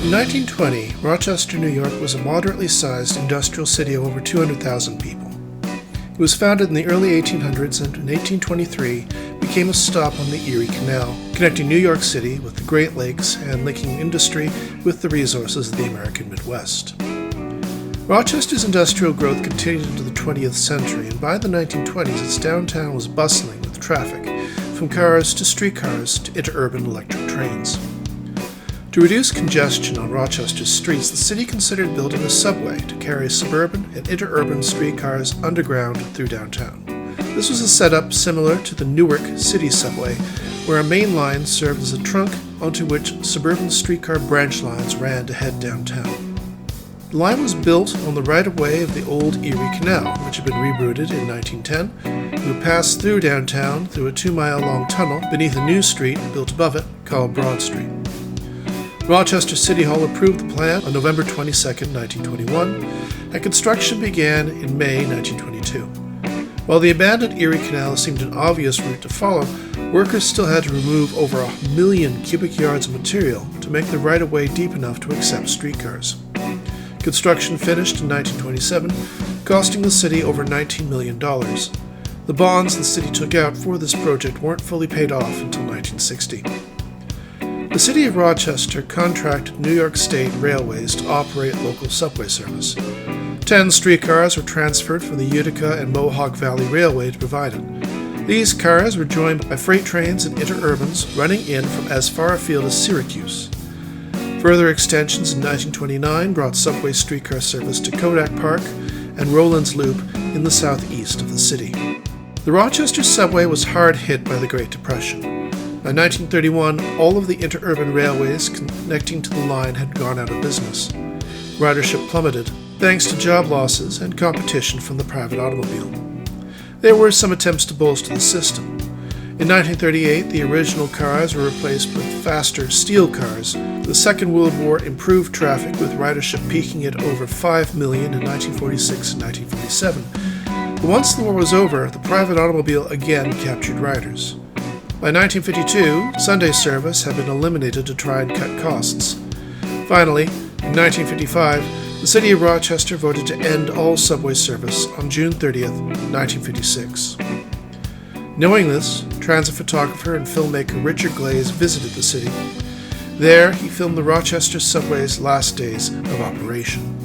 In 1920, Rochester, New York was a moderately sized industrial city of over 200,000 people. It was founded in the early 1800s and in 1823 became a stop on the Erie Canal, connecting New York City with the Great Lakes and linking industry with the resources of the American Midwest. Rochester's industrial growth continued into the 20th century, and by the 1920s its downtown was bustling with traffic, from cars to streetcars to interurban electric trains. To reduce congestion on Rochester's streets, the city considered building a subway to carry suburban and interurban streetcars underground through downtown. This was a setup similar to the Newark City Subway, where a main line served as a trunk onto which suburban streetcar branch lines ran to head downtown. The line was built on the right-of-way of the old Erie Canal, which had been rerouted in 1910, and would pass through downtown through a 2-mile-long tunnel beneath a new street built above it called Broad Street. Rochester City Hall approved the plan on November 22, 1921, and construction began in May 1922. While the abandoned Erie Canal seemed an obvious route to follow, workers still had to remove over 1 million cubic yards of material to make the right-of-way deep enough to accept streetcars. Construction finished in 1927, costing the city over $19 million. The bonds the city took out for this project weren't fully paid off until 1960. The City of Rochester contracted New York State Railways to operate local subway service. 10 streetcars were transferred from the Utica and Mohawk Valley Railway to provide it. These cars were joined by freight trains and interurbans running in from as far afield as Syracuse. Further extensions in 1929 brought subway streetcar service to Kodak Park and Rowlands Loop in the southeast of the city. The Rochester subway was hard hit by the Great Depression. By 1931, all of the interurban railways connecting to the line had gone out of business. Ridership plummeted, thanks to job losses and competition from the private automobile. There were some attempts to bolster the system. In 1938, the original cars were replaced with faster steel cars. The Second World War improved traffic, with ridership peaking at over 5 million in 1946 and 1947. But once the war was over, the private automobile again captured riders. By 1952, Sunday service had been eliminated to try and cut costs. Finally, in 1955, the City of Rochester voted to end all subway service on June 30, 1956. Knowing this, transit photographer and filmmaker Richard Glaze visited the city. There, he filmed the Rochester subway's last days of operation.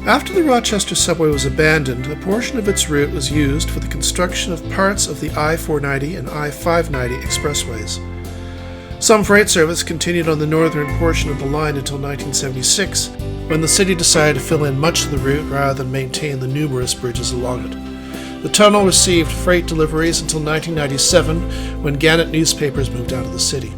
After the Rochester Subway was abandoned, a portion of its route was used for the construction of parts of the I-490 and I-590 expressways. Some freight service continued on the northern portion of the line until 1976, when the city decided to fill in much of the route rather than maintain the numerous bridges along it. The tunnel received freight deliveries until 1997, when Gannett newspapers moved out of the city.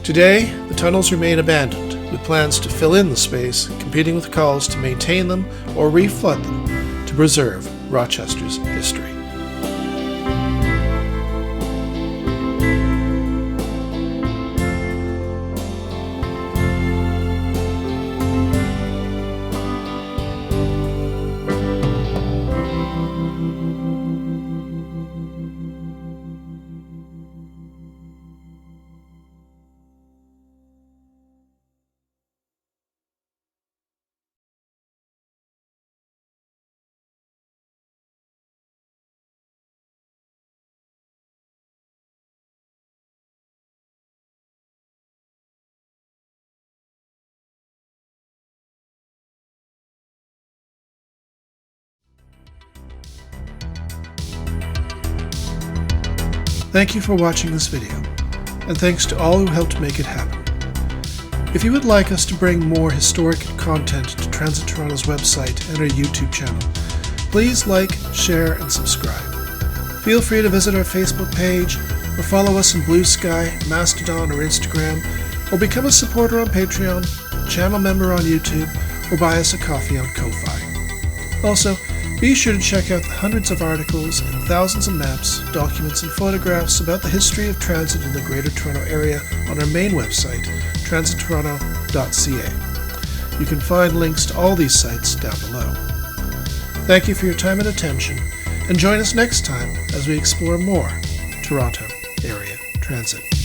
Today, the tunnels remain abandoned, with plans to fill in the space, competing with calls to maintain them or reflood them to preserve Rochester's history. Thank you for watching this video, and thanks to all who helped make it happen. If you would like us to bring more historic content to Transit Toronto's website and our YouTube channel, please like, share, and subscribe. Feel free to visit our Facebook page, or follow us on Blue Sky, Mastodon, or Instagram, or become a supporter on Patreon, channel member on YouTube, or buy us a coffee on Ko-Fi. Also, be sure to check out the hundreds of articles and thousands of maps, documents, and photographs about the history of transit in the Greater Toronto Area on our main website, transittoronto.ca. You can find links to all these sites down below. Thank you for your time and attention, and join us next time as we explore more Toronto Area Transit.